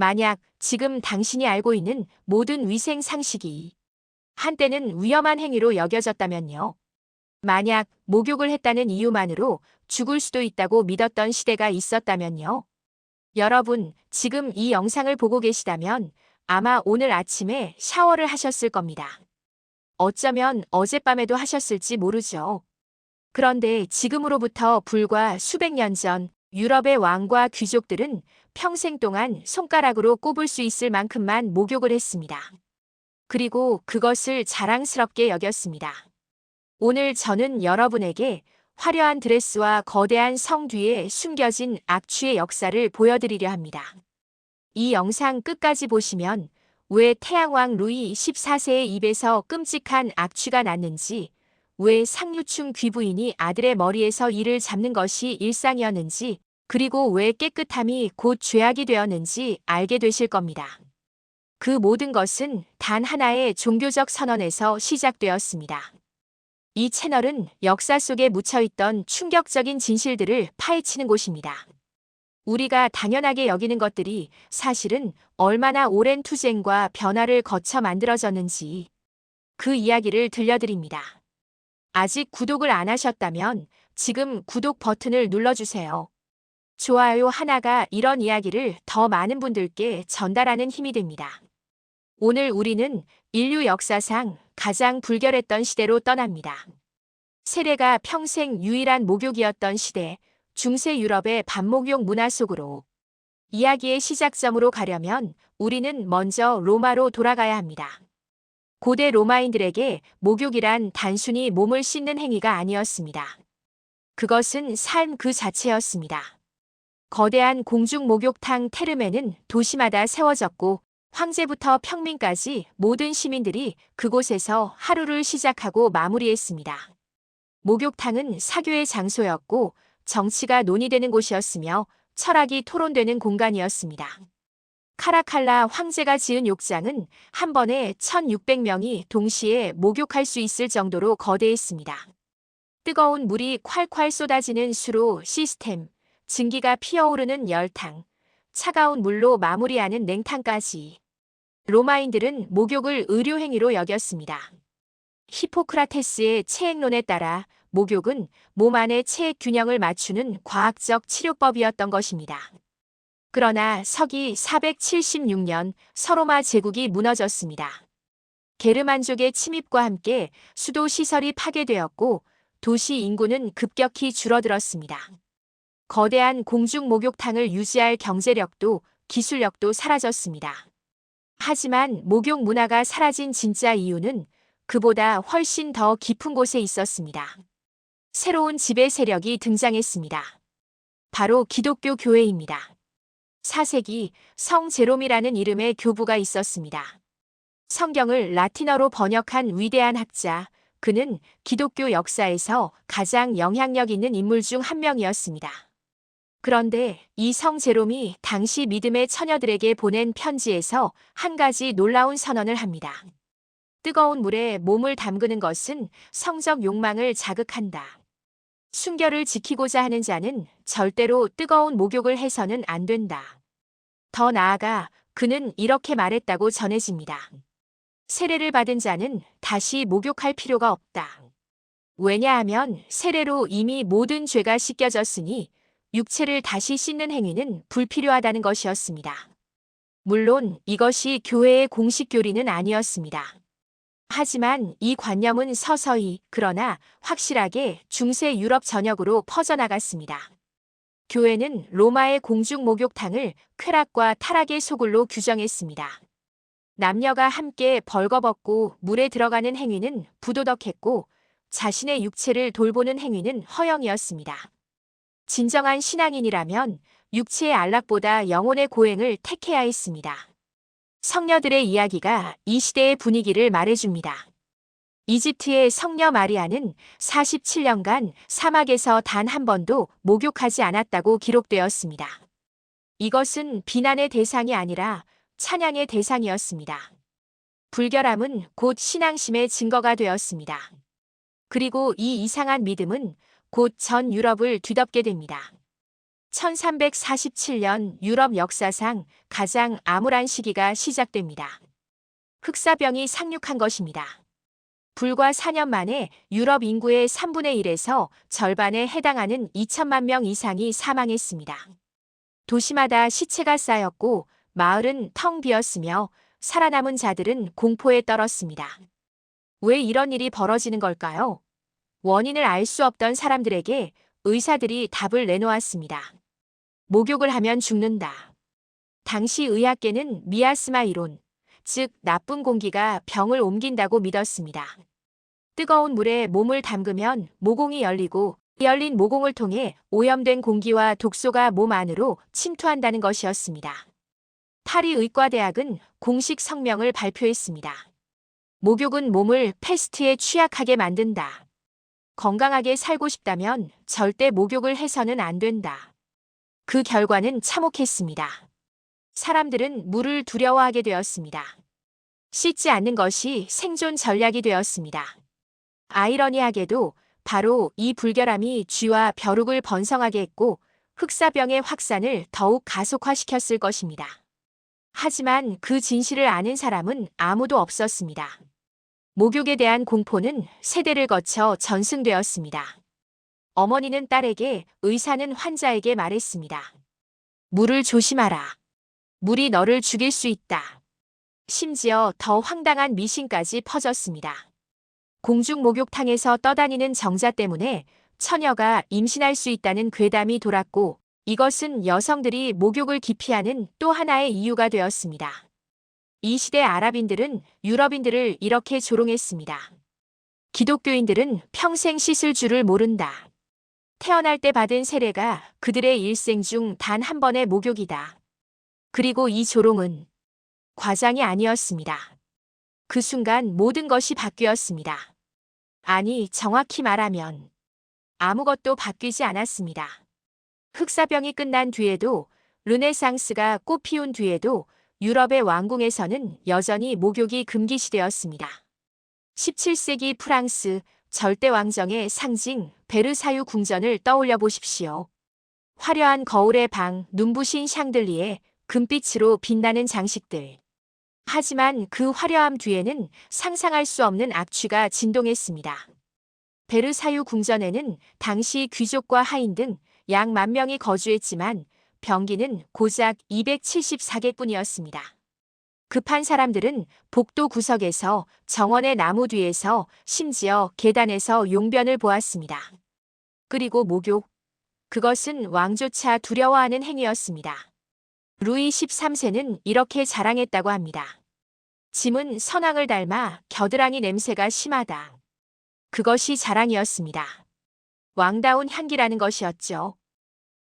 만약 지금 당신이 알고 있는 모든 위생 상식이 한때는 위험한 행위로 여겨졌다면요. 만약 목욕을 했다는 이유만으로 죽을 수도 있다고 믿었던 시대가 있었다면요. 여러분, 지금 이 영상을 보고 계시다면 아마 오늘 아침에 샤워를 하셨을 겁니다. 어쩌면 어젯밤에도 하셨을지 모르죠. 그런데 지금으로부터 불과 수백 년 전 유럽의 왕과 귀족들은 평생 동안 손가락으로 꼽을 수 있을 만큼만 목욕을 했습니다. 그리고 그것을 자랑스럽게 여겼습니다. 오늘 저는 여러분에게 화려한 드레스와 거대한 성 뒤에 숨겨진 악취의 역사를 보여드리려 합니다. 이 영상 끝까지 보시면 왜 태양왕 루이 14세의 입에서 끔찍한 악취가 났는지, 왜 상류층 귀부인이 아들의 머리에서 이를 잡는 것이 일상이었는지, 그리고 왜 깨끗함이 곧 죄악이 되었는지 알게 되실 겁니다. 그 모든 것은 단 하나의 종교적 선언에서 시작되었습니다. 이 채널은 역사 속에 묻혀있던 충격적인 진실들을 파헤치는 곳입니다. 우리가 당연하게 여기는 것들이 사실은 얼마나 오랜 투쟁과 변화를 거쳐 만들어졌는지 그 이야기를 들려드립니다. 아직 구독을 안 하셨다면 지금 구독 버튼을 눌러주세요. 좋아요 하나가 이런 이야기를 더 많은 분들께 전달하는 힘이 됩니다. 오늘 우리는 인류 역사상 가장 불결했던 시대로 떠납니다. 세례가 평생 유일한 목욕이었던 시대, 중세 유럽의 반목욕 문화 속으로. 이야기의 시작점으로 가려면 우리는 먼저 로마로 돌아가야 합니다. 고대 로마인들에게 목욕이란 단순히 몸을 씻는 행위가 아니었습니다. 그것은 삶 그 자체였습니다. 거대한 공중 목욕탕 테르메는 도시마다 세워졌고 황제부터 평민까지 모든 시민들이 그곳에서 하루를 시작하고 마무리했습니다. 목욕탕은 사교의 장소였고 정치가 논의되는 곳이었으며 철학이 토론되는 공간이었습니다. 카라칼라 황제가 지은 욕장은 한 번에 1600명이 동시에 목욕할 수 있을 정도로 거대했습니다. 뜨거운 물이 콸콸 쏟아지는 수로 시스템, 증기가 피어오르는 열탕, 차가운 물로 마무리하는 냉탕까지. 로마인들은 목욕을 의료행위로 여겼습니다. 히포크라테스의 체액론에 따라 목욕은 몸 안의 체액 균형을 맞추는 과학적 치료법이었던 것입니다. 그러나 서기 476년 서로마 제국이 무너졌습니다. 게르만족의 침입과 함께 수도 시설이 파괴되었고 도시 인구는 급격히 줄어들었습니다. 거대한 공중 목욕탕을 유지할 경제력도 기술력도 사라졌습니다. 하지만 목욕 문화가 사라진 진짜 이유는 그보다 훨씬 더 깊은 곳에 있었습니다. 새로운 지배 세력이 등장했습니다. 바로 기독교 교회입니다. 4세기 성 제롬이라는 이름의 교부가 있었습니다. 성경을 라틴어로 번역한 위대한 학자, 그는 기독교 역사에서 가장 영향력 있는 인물 중 한 명이었습니다. 그런데 이 성 제롬이 당시 믿음의 처녀들에게 보낸 편지에서 한 가지 놀라운 선언을 합니다. 뜨거운 물에 몸을 담그는 것은 성적 욕망을 자극한다. 순결을 지키고자 하는 자는 절대로 뜨거운 목욕을 해서는 안 된다. 더 나아가 그는 이렇게 말했다고 전해집니다. 세례를 받은 자는 다시 목욕할 필요가 없다. 왜냐하면 세례로 이미 모든 죄가 씻겨졌으니 육체를 다시 씻는 행위는 불필요하다는 것이었습니다. 물론 이것이 교회의 공식 교리는 아니었습니다. 하지만 이 관념은 서서히 그러나 확실하게 중세 유럽 전역으로 퍼져나갔습니다. 교회는 로마의 공중 목욕탕을 쾌락과 타락의 소굴로 규정했습니다. 남녀가 함께 벌거벗고 물에 들어가는 행위는 부도덕했고 자신의 육체를 돌보는 행위는 허영이었습니다. 진정한 신앙인이라면 육체의 안락보다 영혼의 고행을 택해야 했습니다. 성녀들의 이야기가 이 시대의 분위기를 말해줍니다. 이집트의 성녀 마리아는 47년간 사막에서 단 한 번도 목욕하지 않았다고 기록되었습니다. 이것은 비난의 대상이 아니라 찬양의 대상이었습니다. 불결함은 곧 신앙심의 증거가 되었습니다. 그리고 이 이상한 믿음은 곧 전 유럽을 뒤덮게 됩니다. 1347년 유럽 역사상 가장 암울한 시기가 시작됩니다. 흑사병이 상륙한 것입니다. 불과 4년 만에 유럽 인구의 3분의 1에서 절반에 해당하는 2천만 명 이상이 사망했습니다. 도시마다 시체가 쌓였고 마을은 텅 비었으며 살아남은 자들은 공포에 떨었습니다. 왜 이런 일이 벌어지는 걸까요? 원인을 알 수 없던 사람들에게 의사들이 답을 내놓았습니다. 목욕을 하면 죽는다. 당시 의학계는 미아스마 이론, 즉 나쁜 공기가 병을 옮긴다고 믿었습니다. 뜨거운 물에 몸을 담그면 모공이 열리고 열린 모공을 통해 오염된 공기와 독소가 몸 안으로 침투한다는 것이었습니다. 파리 의과대학은 공식 성명을 발표했습니다. 목욕은 몸을 패스트에 취약하게 만든다. 건강하게 살고 싶다면 절대 목욕을 해서는 안 된다. 그 결과는 참혹했습니다. 사람들은 물을 두려워하게 되었습니다. 씻지 않는 것이 생존 전략이 되었습니다. 아이러니하게도 바로 이 불결함이 쥐와 벼룩을 번성하게 했고 흑사병의 확산을 더욱 가속화시켰을 것입니다. 하지만 그 진실을 아는 사람은 아무도 없었습니다. 목욕에 대한 공포는 세대를 거쳐 전승되었습니다. 어머니는 딸에게, 의사는 환자에게 말했습니다. 물을 조심하라. 물이 너를 죽일 수 있다. 심지어 더 황당한 미신까지 퍼졌습니다. 공중 목욕탕에서 떠다니는 정자 때문에 처녀가 임신할 수 있다는 괴담이 돌았고 이것은 여성들이 목욕을 기피하는 또 하나의 이유가 되었습니다. 이 시대 아랍인들은 유럽인들을 이렇게 조롱했습니다. 기독교인들은 평생 씻을 줄을 모른다. 태어날 때 받은 세례가 그들의 일생 중 단 한 번의 목욕이다. 그리고 이 조롱은 과장이 아니었습니다. 그 순간 모든 것이 바뀌었습니다. 아니, 정확히 말하면 아무것도 바뀌지 않았습니다. 흑사병이 끝난 뒤에도, 르네상스가 꽃피운 뒤에도 유럽의 왕궁에서는 여전히 목욕이 금기시되었습니다. 17세기 프랑스 절대왕정의 상징 베르사유 궁전을 떠올려 보십시오. 화려한 거울의 방, 눈부신 샹들리에 금빛으로 빛나는 장식들. 하지만 그 화려함 뒤에는 상상할 수 없는 악취가 진동했습니다. 베르사유 궁전에는 당시 귀족과 하인 등 약 10,000명이 거주했지만 병기는 고작 274개뿐이었습니다. 급한 사람들은 복도 구석에서, 정원의 나무 뒤에서, 심지어 계단에서 용변을 보았습니다. 그리고 목욕. 그것은 왕조차 두려워하는 행위였습니다. 루이 13세는 이렇게 자랑했다고 합니다. 짐은 선왕을 닮아 겨드랑이 냄새가 심하다. 그것이 자랑이었습니다. 왕다운 향기라는 것이었죠.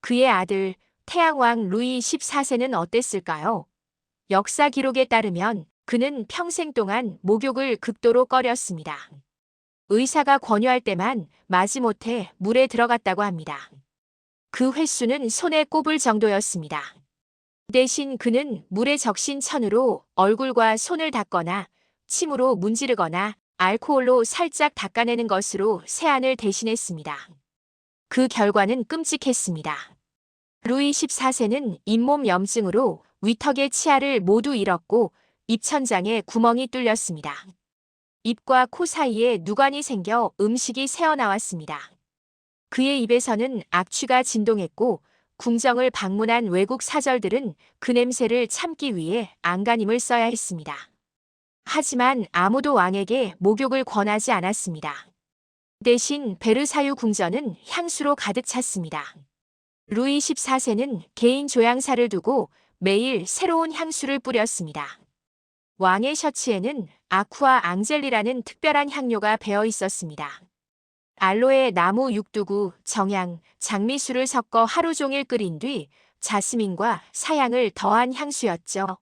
그의 아들 태양왕 루이 14세는 어땠을까요? 역사 기록에 따르면 그는 평생 동안 목욕을 극도로 꺼렸습니다. 의사가 권유할 때만 마지못해 물에 들어갔다고 합니다. 그 횟수는 손에 꼽을 정도였습니다. 대신 그는 물에 적신 천으로 얼굴과 손을 닦거나 침으로 문지르거나 알코올로 살짝 닦아내는 것으로 세안을 대신했습니다. 그 결과는 끔찍했습니다. 루이 14세는 잇몸 염증으로 위턱의 치아를 모두 잃었고 입천장에 구멍이 뚫렸습니다. 입과 코 사이에 누관이 생겨 음식이 새어나왔습니다. 그의 입에서는 악취가 진동했고 궁정을 방문한 외국 사절들은 그 냄새를 참기 위해 안간힘을 써야 했습니다. 하지만 아무도 왕에게 목욕을 권하지 않았습니다. 대신 베르사유 궁전은 향수로 가득 찼습니다. 루이 14세는 개인 조향사를 두고 매일 새로운 향수를 뿌렸습니다. 왕의 셔츠에는 아쿠아 앙젤리라는 특별한 향료가 배어 있었습니다. 알로에 나무 육두구, 정향, 장미수를 섞어 하루 종일 끓인 뒤 자스민과 사향을 더한 향수였죠.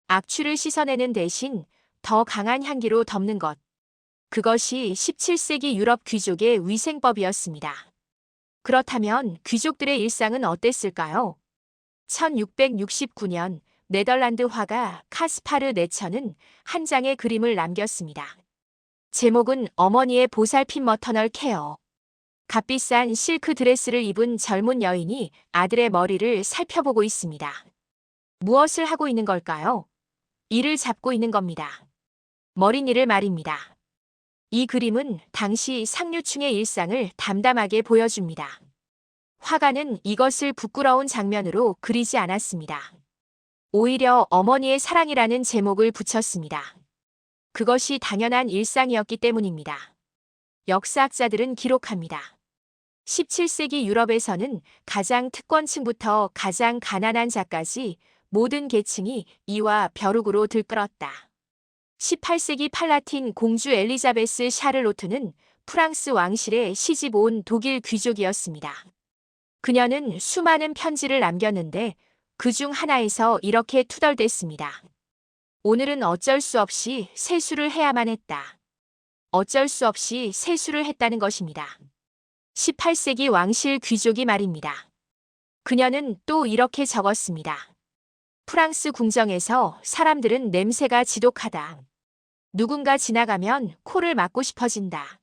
악취를 씻어내는 대신 더 강한 향기로 덮는 것. 그것이 17세기 유럽 귀족의 위생법이었습니다. 그렇다면 귀족들의 일상은 어땠을까요? 1669년 네덜란드 화가 카스파르 네처는 한 장의 그림을 남겼습니다. 제목은 어머니의 보살핌 머터널 케어. 값비싼 실크 드레스를 입은 젊은 여인이 아들의 머리를 살펴보고 있습니다. 무엇을 하고 있는 걸까요? 이를 잡고 있는 겁니다. 머리니를 말입니다. 이 그림은 당시 상류층의 일상을 담담하게 보여줍니다. 화가는 이것을 부끄러운 장면으로 그리지 않았습니다. 오히려 어머니의 사랑이라는 제목을 붙였습니다. 그것이 당연한 일상이었기 때문입니다. 역사학자들은 기록합니다. 17세기 유럽에서는 가장 특권층부터 가장 가난한 자까지 모든 계층이 이와 벼룩으로 들끓었다. 18세기 팔라틴 공주 엘리자베스 샤를로트는 프랑스 왕실의 시집 온 독일 귀족이었습니다. 그녀는 수많은 편지를 남겼는데 그중 하나에서 이렇게 투덜댔습니다. 오늘은 어쩔 수 없이 세수를 해야만 했다. 어쩔 수 없이 세수를 했다는 것입니다. 18세기 왕실 귀족이 말입니다. 그녀는 또 이렇게 적었습니다. 프랑스 궁정에서 사람들은 냄새가 지독하다. 누군가 지나가면 코를 막고 싶어진다.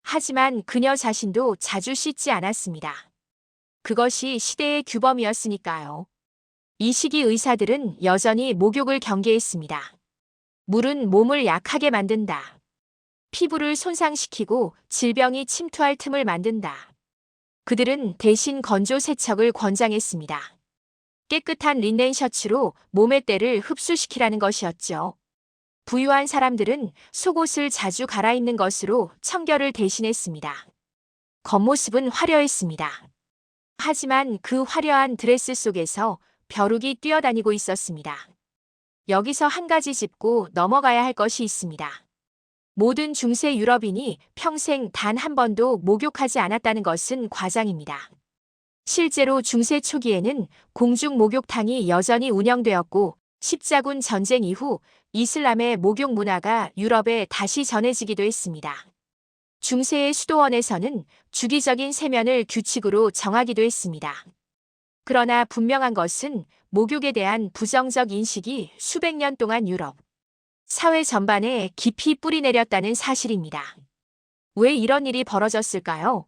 하지만 그녀 자신도 자주 씻지 않았습니다. 그것이 시대의 규범이었으니까요. 이 시기 의사들은 여전히 목욕을 경계했습니다. 물은 몸을 약하게 만든다. 피부를 손상시키고 질병이 침투할 틈을 만든다. 그들은 대신 건조 세척을 권장했습니다. 깨끗한 린넨 셔츠로 몸의 때를 흡수시키라는 것이었죠. 부유한 사람들은 속옷을 자주 갈아입는 것으로 청결을 대신했습니다. 겉모습은 화려했습니다. 하지만 그 화려한 드레스 속에서 벼룩이 뛰어다니고 있었습니다. 여기서 한 가지 짚고 넘어가야 할 것이 있습니다. 모든 중세 유럽인이 평생 단 한 번도 목욕하지 않았다는 것은 과장입니다. 실제로 중세 초기에는 공중 목욕탕이 여전히 운영되었고 십자군 전쟁 이후 이슬람의 목욕 문화가 유럽에 다시 전해지기도 했습니다. 중세의 수도원에서는 주기적인 세면을 규칙으로 정하기도 했습니다. 그러나 분명한 것은 목욕에 대한 부정적 인식이 수백 년 동안 유럽 사회 전반에 깊이 뿌리내렸다는 사실입니다. 왜 이런 일이 벌어졌을까요?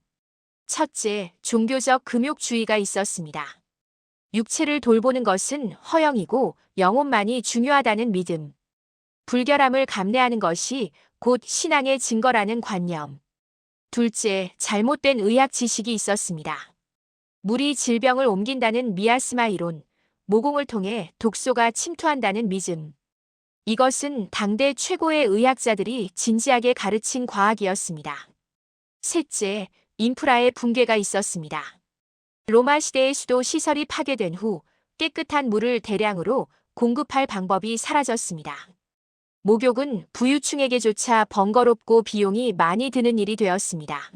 첫째, 종교적 금욕주의가 있었습니다. 육체를 돌보는 것은 허영이고 영혼만이 중요하다는 믿음. 불결함을 감내하는 것이 곧 신앙의 증거라는 관념. 둘째, 잘못된 의학 지식이 있었습니다. 물이 질병을 옮긴다는 미아스마 이론, 모공을 통해 독소가 침투한다는 믿음. 이것은 당대 최고의 의학자들이 진지하게 가르친 과학이었습니다. 셋째, 인프라의 붕괴가 있었습니다. 로마 시대의 수도 시설이 파괴된 후 깨끗한 물을 대량으로 공급할 방법이 사라졌습니다. 목욕은 부유층에게조차 번거롭고 비용이 많이 드는 일이 되었습니다.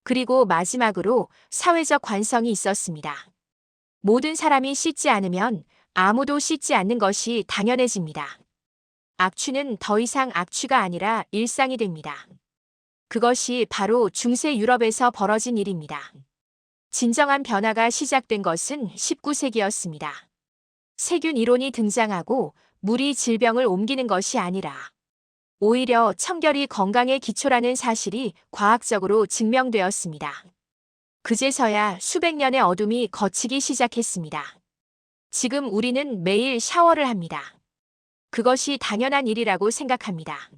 그리고 마지막으로 사회적 관성이 있었습니다. 모든 사람이 씻지 않으면 아무도 씻지 않는 것이 당연해집니다. 악취는 더 이상 악취가 아니라 일상이 됩니다. 그것이 바로 중세 유럽에서 벌어진 일입니다. 진정한 변화가 시작된 것은 19세기였습니다. 세균 이론이 등장하고 물이 질병을 옮기는 것이 아니라 오히려 청결이 건강의 기초라는 사실이 과학적으로 증명되었습니다. 그제서야 수백 년의 어둠이 걷히기 시작했습니다. 지금 우리는 매일 샤워를 합니다. 그것이 당연한 일이라고 생각합니다.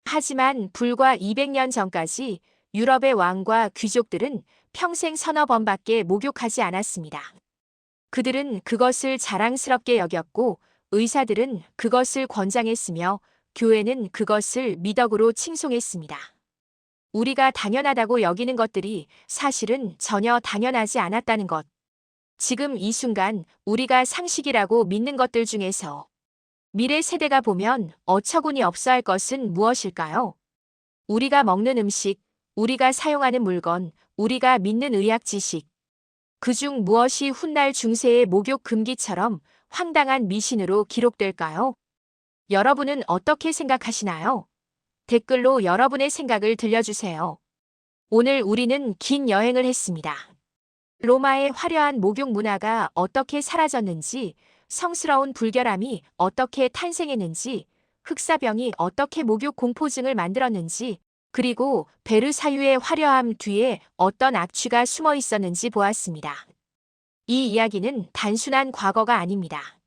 하지만 불과 200년 전까지 유럽의 왕과 귀족들은 평생 서너 번밖에 목욕하지 않았습니다. 그들은 그것을 자랑스럽게 여겼고 의사들은 그것을 권장했으며 교회는 그것을 미덕으로 칭송했습니다. 우리가 당연하다고 여기는 것들이 사실은 전혀 당연하지 않았다는 것. 지금 이 순간 우리가 상식이라고 믿는 것들 중에서 미래 세대가 보면 어처구니 없어 할 것은 무엇일까요? 우리가 먹는 음식, 우리가 사용하는 물건, 우리가 믿는 의학 지식. 그중 무엇이 훗날 중세의 목욕 금기처럼 황당한 미신으로 기록될까요? 여러분은 어떻게 생각하시나요? 댓글로 여러분의 생각을 들려주세요. 오늘 우리는 긴 여행을 했습니다. 로마의 화려한 목욕 문화가 어떻게 사라졌는지, 성스러운 불결함이 어떻게 탄생했는지, 흑사병이 어떻게 목욕 공포증을 만들었는지, 그리고 베르사유의 화려함 뒤에 어떤 악취가 숨어 있었는지 보았습니다. 이 이야기는 단순한 과거가 아닙니다.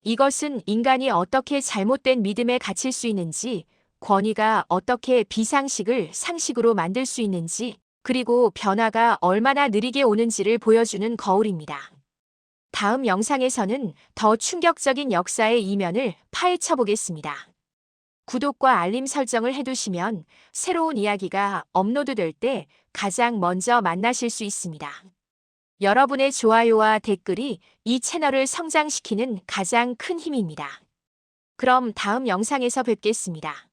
이것은 인간이 어떻게 잘못된 믿음에 갇힐 수 있는지, 권위가 어떻게 비상식을 상식으로 만들 수 있는지, 그리고 변화가 얼마나 느리게 오는지를 보여주는 거울입니다. 다음 영상에서는 더 충격적인 역사의 이면을 파헤쳐 보겠습니다. 구독과 알림 설정을 해두시면 새로운 이야기가 업로드될 때 가장 먼저 만나실 수 있습니다. 여러분의 좋아요와 댓글이 이 채널을 성장시키는 가장 큰 힘입니다. 그럼 다음 영상에서 뵙겠습니다.